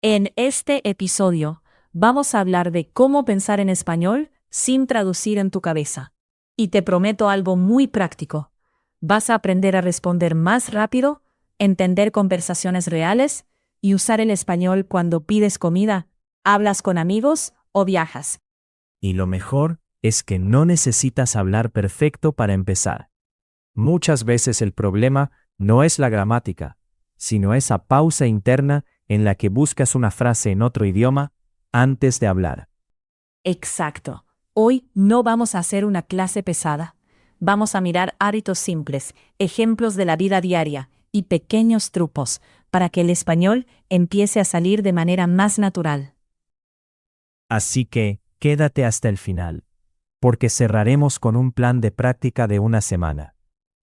En este episodio, vamos a hablar de cómo pensar en español sin traducir en tu cabeza. Y te prometo algo muy práctico. Vas a aprender a responder más rápido, entender conversaciones reales y usar el español cuando pides comida, hablas con amigos o viajas. Y lo mejor es que no necesitas hablar perfecto para empezar. Muchas veces el problema no es la gramática, sino esa pausa interna en la que buscas una frase en otro idioma antes de hablar. Exacto. Hoy no vamos a hacer una clase pesada. Vamos a mirar hábitos simples, ejemplos de la vida diaria y pequeños trucos para que el español empiece a salir de manera más natural. Así que quédate hasta el final, porque cerraremos con un plan de práctica de una semana.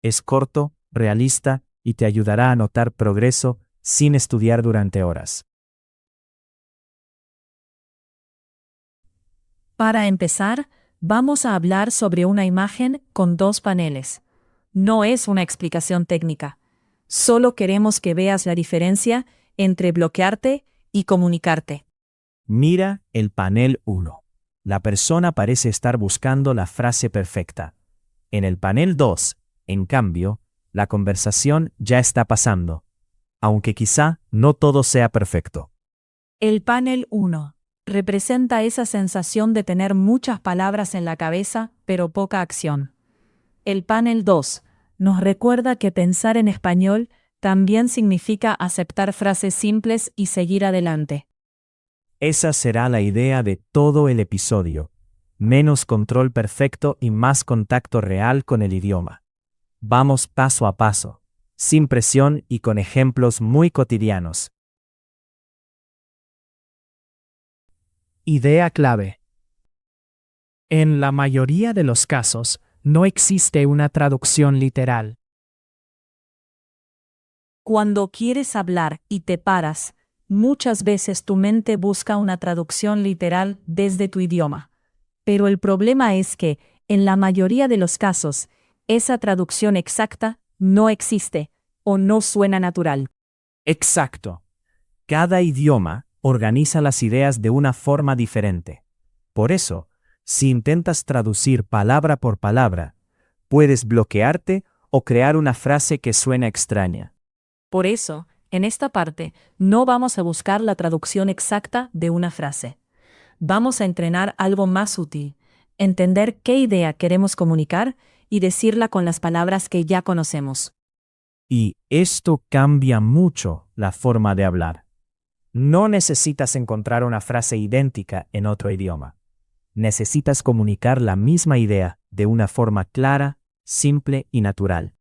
Es corto, realista y te ayudará a notar progreso sin estudiar durante horas. Para empezar, vamos a hablar sobre una imagen con dos paneles. No es una explicación técnica. Solo queremos que veas la diferencia entre bloquearte y comunicarte. Mira el panel 1. La persona parece estar buscando la frase perfecta. En el panel 2, en cambio, la conversación ya está pasando, aunque quizá no todo sea perfecto. El panel 1 representa esa sensación de tener muchas palabras en la cabeza, pero poca acción. El panel 2 nos recuerda que pensar en español también significa aceptar frases simples y seguir adelante. Esa será la idea de todo el episodio. Menos control perfecto y más contacto real con el idioma. Vamos paso a paso, sin presión y con ejemplos muy cotidianos. Idea clave. En la mayoría de los casos, no existe una traducción literal. Cuando quieres hablar y te paras, muchas veces tu mente busca una traducción literal desde tu idioma. Pero el problema es que, en la mayoría de los casos, esa traducción exacta no existe o no suena natural. Exacto. Cada idioma organiza las ideas de una forma diferente. Por eso, si intentas traducir palabra por palabra, puedes bloquearte o crear una frase que suena extraña. Por eso, en esta parte, no vamos a buscar la traducción exacta de una frase. Vamos a entrenar algo más útil, entender qué idea queremos comunicar y decirla con las palabras que ya conocemos. Y esto cambia mucho la forma de hablar. No necesitas encontrar una frase idéntica en otro idioma. Necesitas comunicar la misma idea de una forma clara, simple y natural.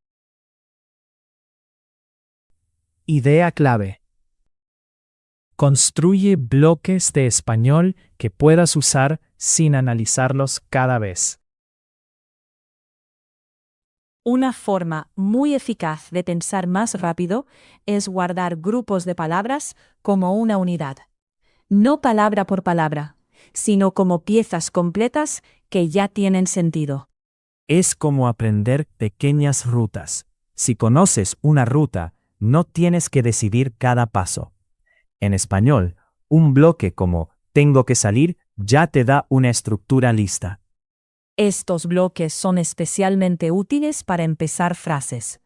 Idea clave. Construye bloques de español que puedas usar sin analizarlos cada vez. Una forma muy eficaz de pensar más rápido es guardar grupos de palabras como una unidad. No palabra por palabra, sino como piezas completas que ya tienen sentido. Es como aprender pequeñas rutas. Si conoces una ruta, no tienes que decidir cada paso. En español, un bloque como tengo que salir ya te da una estructura lista. Estos bloques son especialmente útiles para empezar frases.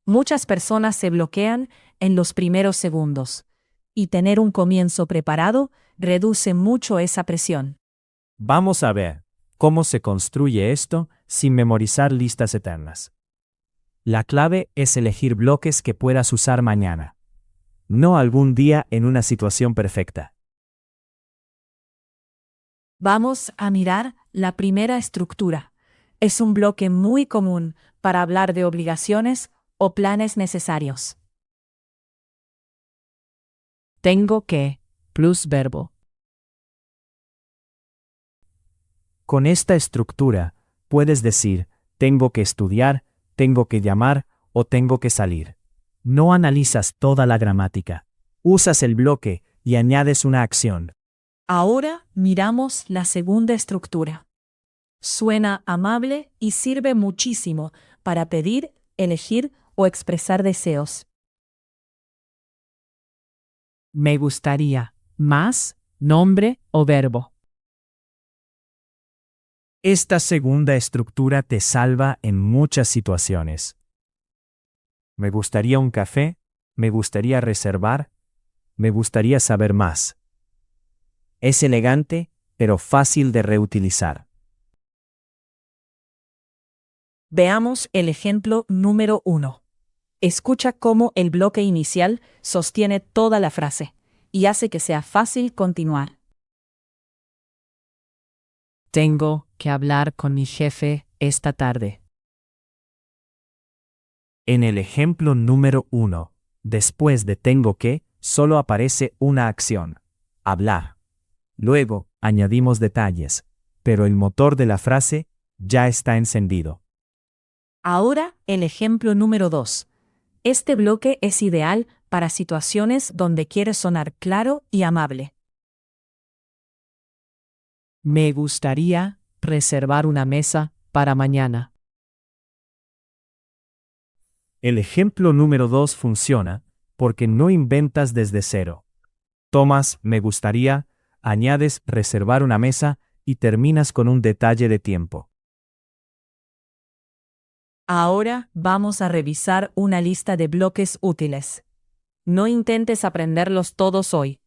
Muchas personas se bloquean en los primeros segundos, y tener un comienzo preparado reduce mucho esa presión. Vamos a ver cómo se construye esto sin memorizar listas eternas. La clave es elegir bloques que puedas usar mañana, no algún día en una situación perfecta. Vamos a mirar la primera estructura. Es un bloque muy común para hablar de obligaciones o planes necesarios. Tengo que, plus verbo. Con esta estructura, puedes decir, tengo que estudiar, tengo que llamar o tengo que salir. No analizas toda la gramática. Usas el bloque y añades una acción. Ahora miramos la segunda estructura. Suena amable y sirve muchísimo para pedir, elegir o expresar deseos. Me gustaría. más, nombre o verbo. Esta segunda estructura te salva en muchas situaciones. Me gustaría un café, me gustaría reservar, me gustaría saber más. Es elegante, pero fácil de reutilizar. Veamos el ejemplo número 1. Escucha cómo el bloque inicial sostiene toda la frase y hace que sea fácil continuar. Tengo que hablar con mi jefe esta tarde. En el ejemplo número 1, después de tengo que, solo aparece una acción: hablar. Luego, añadimos detalles, pero el motor de la frase ya está encendido. Ahora el ejemplo número 2. Este bloque es ideal para situaciones donde quieres sonar claro y amable. Me gustaría reservar una mesa para mañana. El ejemplo número 2 funciona porque no inventas desde cero. Tomas me gustaría, añades reservar una mesa y terminas con un detalle de tiempo. Ahora vamos a revisar una lista de bloques útiles. No intentes aprenderlos todos hoy.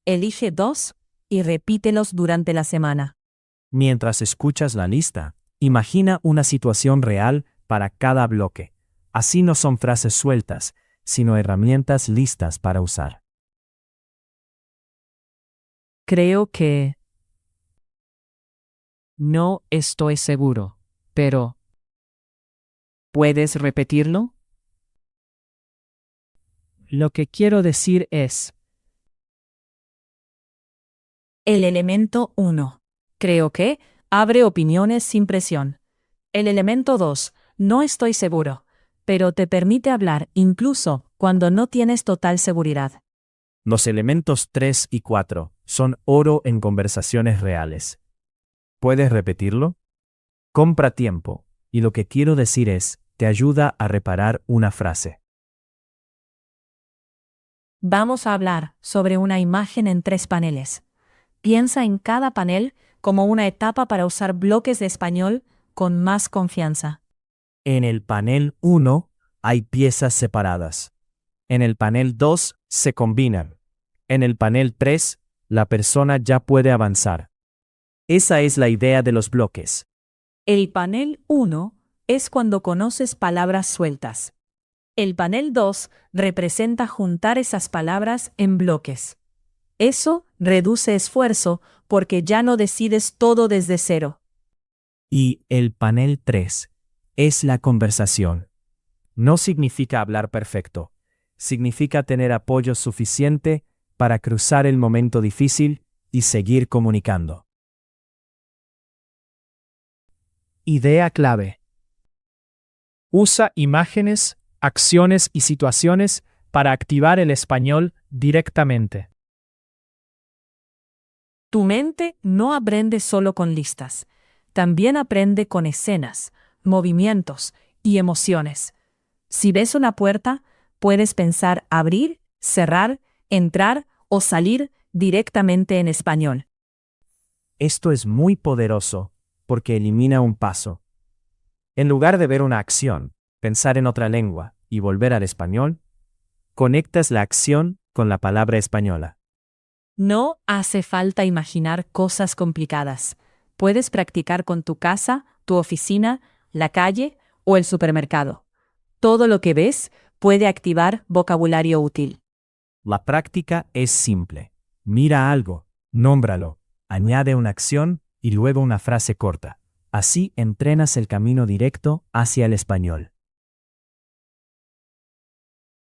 Elige 2 y repítelos durante la semana. Mientras escuchas la lista, imagina una situación real para cada bloque. Así no son frases sueltas, sino herramientas listas para usar. Creo que... No estoy seguro, pero... ¿Puedes repetirlo? Lo que quiero decir es... El elemento 1. Creo que abre opiniones sin presión. El elemento 2. No estoy seguro, pero te permite hablar incluso cuando no tienes total seguridad. Los elementos 3 y 4 son oro en conversaciones reales. ¿Puedes repetirlo? Compra tiempo, y lo que quiero decir es, te ayuda a reparar una frase. Vamos a hablar sobre una imagen en 3 paneles. Piensa en cada panel como una etapa para usar bloques de español con más confianza. En el panel 1 hay piezas separadas. En el panel 2 se combinan. En el panel 3, la persona ya puede avanzar. Esa es la idea de los bloques. El panel 1 es cuando conoces palabras sueltas. El panel 2 representa juntar esas palabras en bloques. Eso reduce esfuerzo porque ya no decides todo desde cero. Y el panel 3 es la conversación. No significa hablar perfecto. Significa tener apoyo suficiente para cruzar el momento difícil y seguir comunicando. Idea clave. Usa imágenes, acciones y situaciones para activar el español directamente. Tu mente no aprende solo con listas, también aprende con escenas, movimientos y emociones. Si ves una puerta, puedes pensar abrir, cerrar, entrar o salir directamente en español. Esto es muy poderoso porque elimina un paso. En lugar de ver una acción, pensar en otra lengua y volver al español, conectas la acción con la palabra española. No hace falta imaginar cosas complicadas. Puedes practicar con tu casa, tu oficina, la calle o el supermercado. Todo lo que ves puede activar vocabulario útil. La práctica es simple. Mira algo, nómbralo, añade una acción y luego una frase corta. Así entrenas el camino directo hacia el español.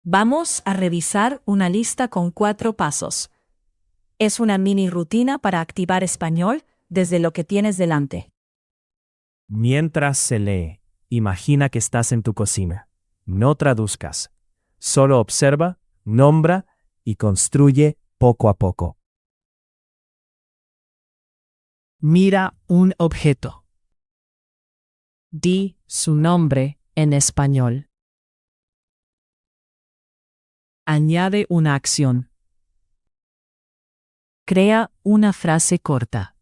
Vamos a revisar una lista con 4 pasos. Es una mini rutina para activar español desde lo que tienes delante. Mientras se lee, imagina que estás en tu cocina. No traduzcas. Solo observa, nombra y construye poco a poco. Mira un objeto. Di su nombre en español. Añade una acción. Crea una frase corta.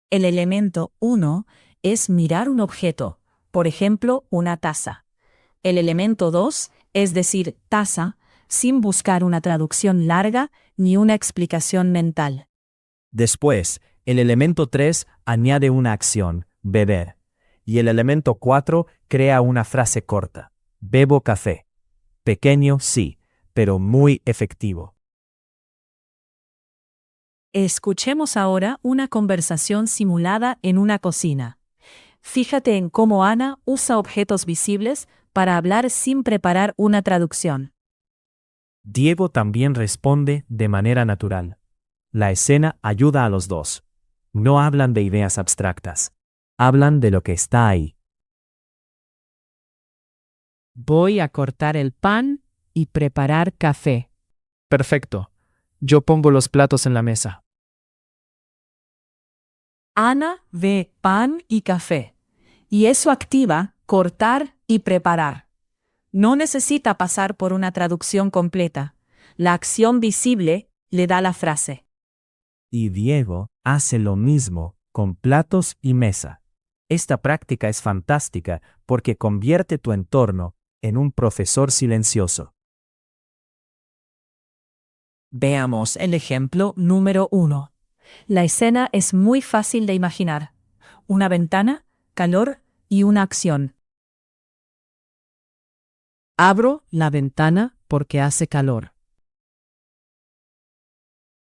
El elemento 1 es mirar un objeto, por ejemplo, una taza. El elemento 2 es decir taza, sin buscar una traducción larga ni una explicación mental. Después, el elemento 3 añade una acción, beber. Y el elemento 4 crea una frase corta. Bebo café. Pequeño, sí, pero muy efectivo. Escuchemos ahora una conversación simulada en una cocina. Fíjate en cómo Ana usa objetos visibles para hablar sin preparar una traducción. Diego también responde de manera natural. La escena ayuda a los dos. No hablan de ideas abstractas. Hablan de lo que está ahí. Voy a cortar el pan y preparar café. Perfecto. Yo pongo los platos en la mesa. Ana ve pan y café, y eso activa cortar y preparar. No necesita pasar por una traducción completa. La acción visible le da la frase. Y Diego hace lo mismo con platos y mesa. Esta práctica es fantástica porque convierte tu entorno en un profesor silencioso. Veamos el ejemplo número 1. La escena es muy fácil de imaginar. Una ventana, calor y una acción. Abro la ventana porque hace calor.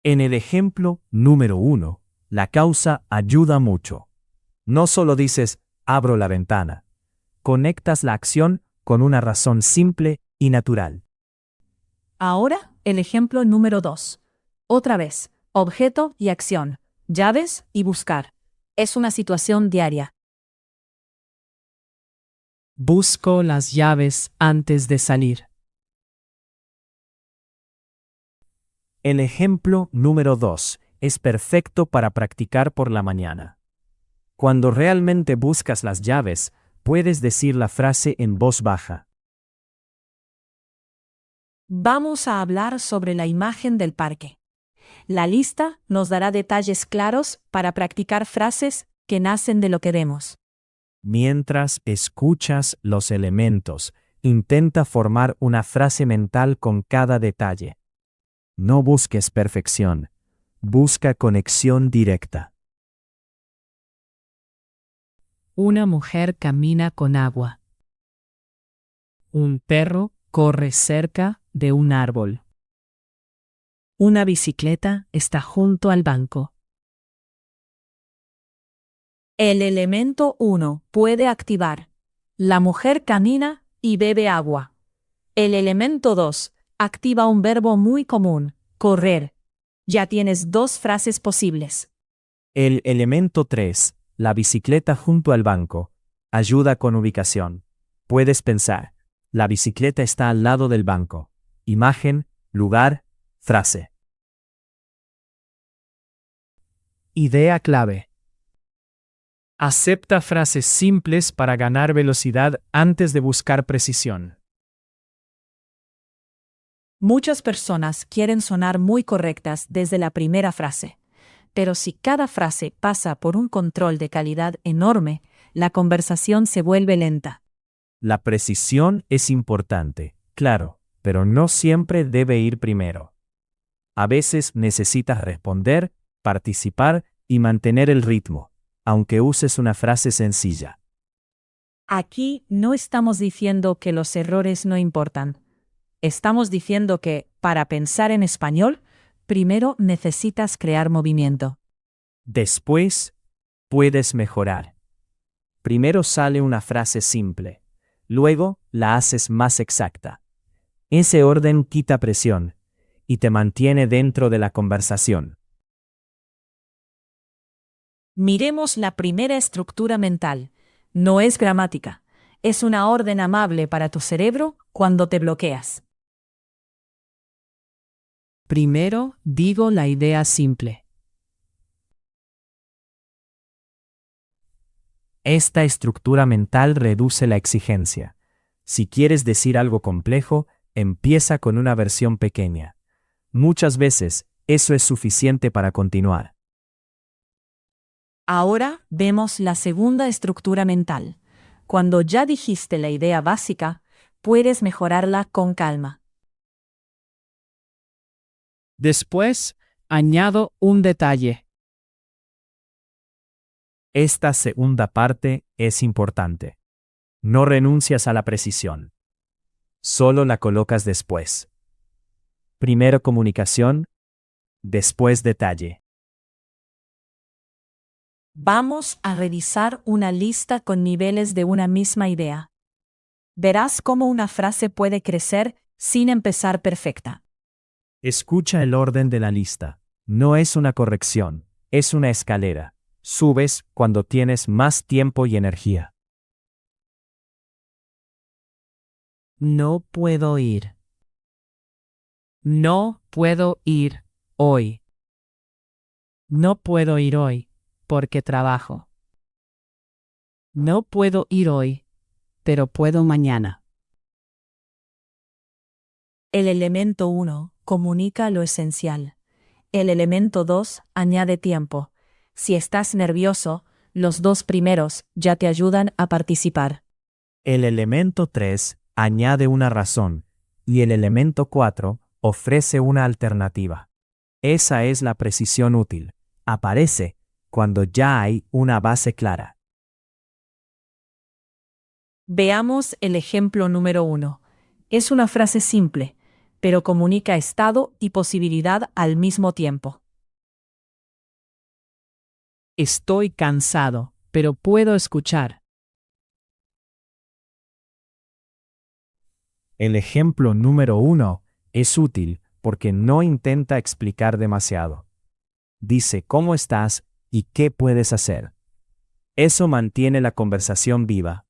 En el ejemplo número 1, la causa ayuda mucho. No solo dices, abro la ventana. Conectas la acción con una razón simple y natural. Ahora el ejemplo número 2. Otra vez, objeto y acción, llaves y buscar. Es una situación diaria. Busco las llaves antes de salir. El ejemplo número 2 es perfecto para practicar por la mañana. Cuando realmente buscas las llaves, puedes decir la frase en voz baja. Vamos a hablar sobre la imagen del parque. La lista nos dará detalles claros para practicar frases que nacen de lo que vemos. Mientras escuchas los elementos, intenta formar una frase mental con cada detalle. No busques perfección, busca conexión directa. Una mujer camina con agua. Un perro corre cerca de un árbol. Una bicicleta está junto al banco. El elemento 1 puede activar. La mujer camina y bebe agua. El elemento 2 activa un verbo muy común, correr. Ya tienes 2 frases posibles. El elemento 3, la bicicleta junto al banco, ayuda con ubicación. Puedes pensar, la bicicleta está al lado del banco. Imagen, lugar, frase. Idea clave. Acepta frases simples para ganar velocidad antes de buscar precisión. Muchas personas quieren sonar muy correctas desde la primera frase, pero si cada frase pasa por un control de calidad enorme, la conversación se vuelve lenta. La precisión es importante, claro, pero no siempre debe ir primero. A veces necesitas responder, participar y mantener el ritmo, aunque uses una frase sencilla. Aquí no estamos diciendo que los errores no importan. Estamos diciendo que, para pensar en español, primero necesitas crear movimiento. Después, puedes mejorar. Primero sale una frase simple, luego la haces más exacta. Ese orden quita presión y te mantiene dentro de la conversación. Miremos la primera estructura mental. No es gramática, es una orden amable para tu cerebro cuando te bloqueas. Primero, digo la idea simple. Esta estructura mental reduce la exigencia. Si quieres decir algo complejo, empieza con una versión pequeña. Muchas veces, eso es suficiente para continuar. Ahora vemos la segunda estructura mental. Cuando ya dijiste la idea básica, puedes mejorarla con calma. Después, añado un detalle. Esta segunda parte es importante. No renuncias a la precisión. Solo la colocas después. Primero comunicación, después detalle. Vamos a revisar una lista con niveles de una misma idea. Verás cómo una frase puede crecer sin empezar perfecta. Escucha el orden de la lista. No es una corrección, es una escalera. Subes cuando tienes más tiempo y energía. No puedo ir. No puedo ir hoy. No puedo ir hoy porque trabajo. No puedo ir hoy, pero puedo mañana. El elemento 1 comunica lo esencial. El elemento 2 añade tiempo. Si estás nervioso, los dos primeros ya te ayudan a participar. El elemento 3 añade una razón y el elemento 4 ofrece una alternativa. Esa es la precisión útil. Aparece cuando ya hay una base clara. Veamos el ejemplo número 1. Es una frase simple, pero comunica estado y posibilidad al mismo tiempo. Estoy cansado, pero puedo escuchar. El ejemplo número 1 es útil porque no intenta explicar demasiado. Dice cómo estás y qué puedes hacer. Eso mantiene la conversación viva.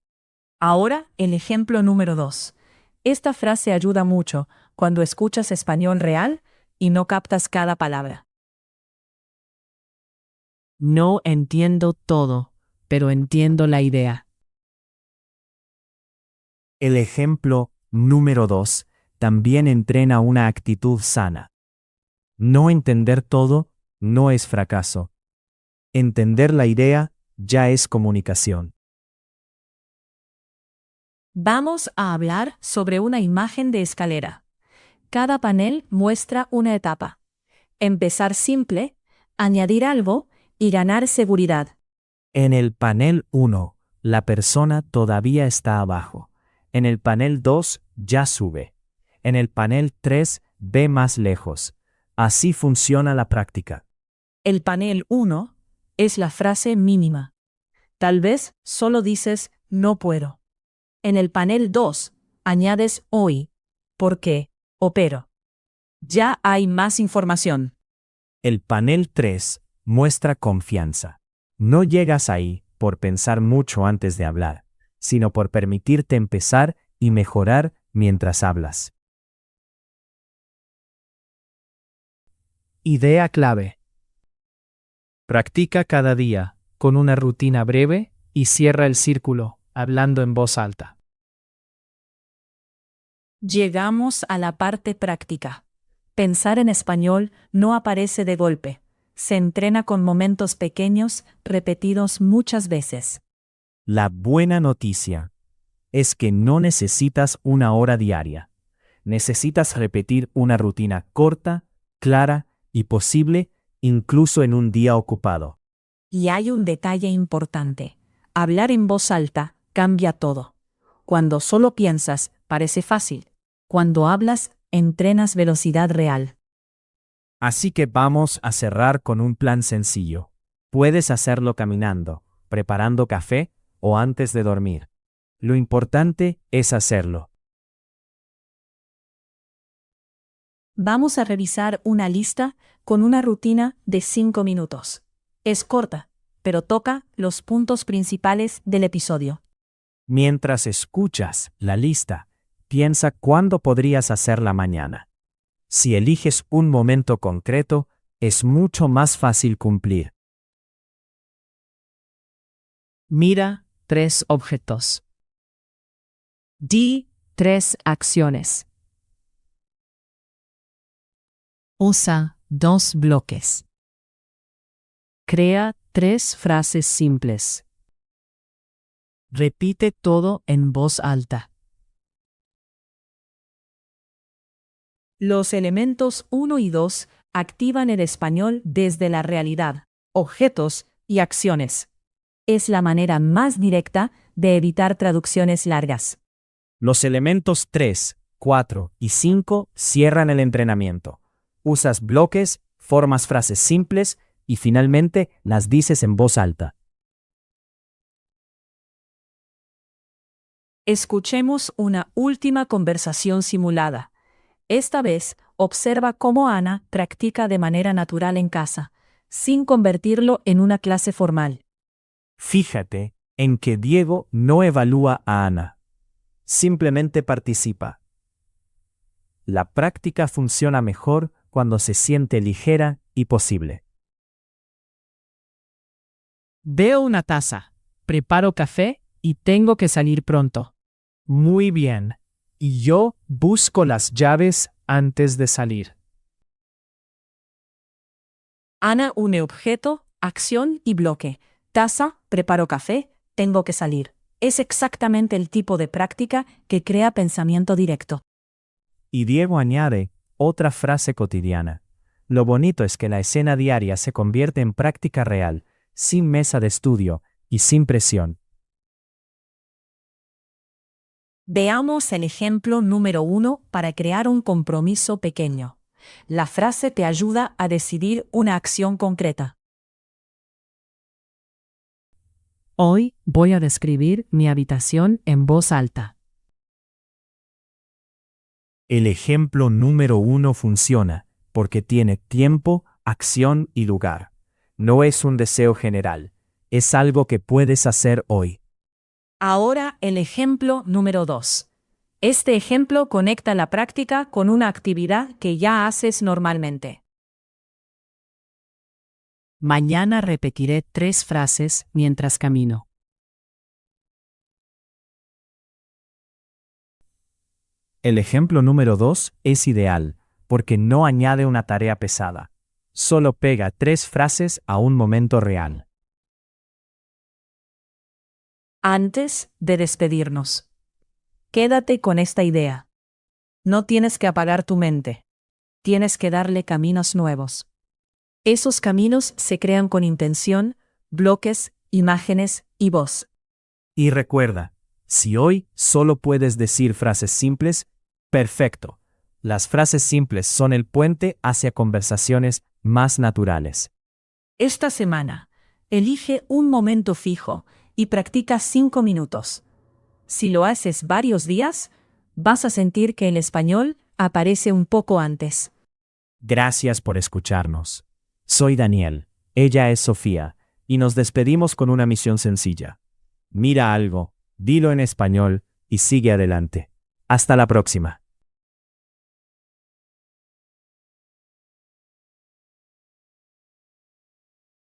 Ahora, el ejemplo número 2. Esta frase ayuda mucho cuando escuchas español real y no captas cada palabra. No entiendo todo, pero entiendo la idea. El ejemplo número 2 también entrena una actitud sana. No entender todo no es fracaso. Entender la idea ya es comunicación. Vamos a hablar sobre una imagen de escalera. Cada panel muestra una etapa. Empezar simple, añadir algo y ganar seguridad. En el panel 1, la persona todavía está abajo. En el panel 2, ya sube. En el panel 3, ve más lejos. Así funciona la práctica. El panel 1 es la frase mínima. Tal vez solo dices no puedo. En el panel 2 añades hoy, por qué o pero. Ya hay más información. El panel 3 muestra confianza. No llegas ahí por pensar mucho antes de hablar, sino por permitirte empezar y mejorar mientras hablas. Idea clave. Practica cada día, con una rutina breve, y cierra el círculo, hablando en voz alta. Llegamos a la parte práctica. Pensar en español no aparece de golpe. Se entrena con momentos pequeños, repetidos muchas veces. La buena noticia es que no necesitas una hora diaria. Necesitas repetir una rutina corta, clara y posible incluso en un día ocupado. Y hay un detalle importante. Hablar en voz alta cambia todo. Cuando solo piensas, parece fácil. Cuando hablas, entrenas velocidad real. Así que vamos a cerrar con un plan sencillo. Puedes hacerlo caminando, preparando café o antes de dormir. Lo importante es hacerlo. Vamos a revisar una lista con una rutina de 5 minutos. Es corta, pero toca los puntos principales del episodio. Mientras escuchas la lista, piensa cuándo podrías hacerla mañana. Si eliges un momento concreto, es mucho más fácil cumplir. Mira 3 objetos. Di 3 acciones. Usa 2 bloques. Crea 3 frases simples. Repite todo en voz alta. Los elementos 1 y 2 activan el español desde la realidad, objetos y acciones. Es la manera más directa de evitar traducciones largas. Los elementos 3, 4 y 5 cierran el entrenamiento. Usas bloques, formas frases simples y finalmente las dices en voz alta. Escuchemos una última conversación simulada. Esta vez, observa cómo Ana practica de manera natural en casa, sin convertirlo en una clase formal. Fíjate en que Diego no evalúa a Ana. Simplemente participa. La práctica funciona mejor cuando se siente ligera y posible. Veo una taza, preparo café y tengo que salir pronto. Muy bien. Y yo busco las llaves antes de salir. Ana une objeto, acción y bloque. Taza, preparo café, tengo que salir. Es exactamente el tipo de práctica que crea pensamiento directo. Y Diego añade otra frase cotidiana. Lo bonito es que la escena diaria se convierte en práctica real, sin mesa de estudio y sin presión. Veamos el ejemplo número 1 para crear un compromiso pequeño. La frase te ayuda a decidir una acción concreta. Hoy voy a describir mi habitación en voz alta. El ejemplo número 1 funciona porque tiene tiempo, acción y lugar. No es un deseo general, es algo que puedes hacer hoy. Ahora el ejemplo número 2. Este ejemplo conecta la práctica con una actividad que ya haces normalmente. Mañana repetiré 3 frases mientras camino. El ejemplo número 2 es ideal porque no añade una tarea pesada. Solo pega 3 frases a un momento real. Antes de despedirnos, quédate con esta idea. No tienes que apagar tu mente. Tienes que darle caminos nuevos. Esos caminos se crean con intención, bloques, imágenes y voz. Y recuerda, si hoy solo puedes decir frases simples, perfecto. Las frases simples son el puente hacia conversaciones más naturales. Esta semana, elige un momento fijo y practica 5 minutos. Si lo haces varios días, vas a sentir que el español aparece un poco antes. Gracias por escucharnos. Soy Daniel, ella es Sofía, y nos despedimos con una misión sencilla. Mira algo, dilo en español y sigue adelante. Hasta la próxima.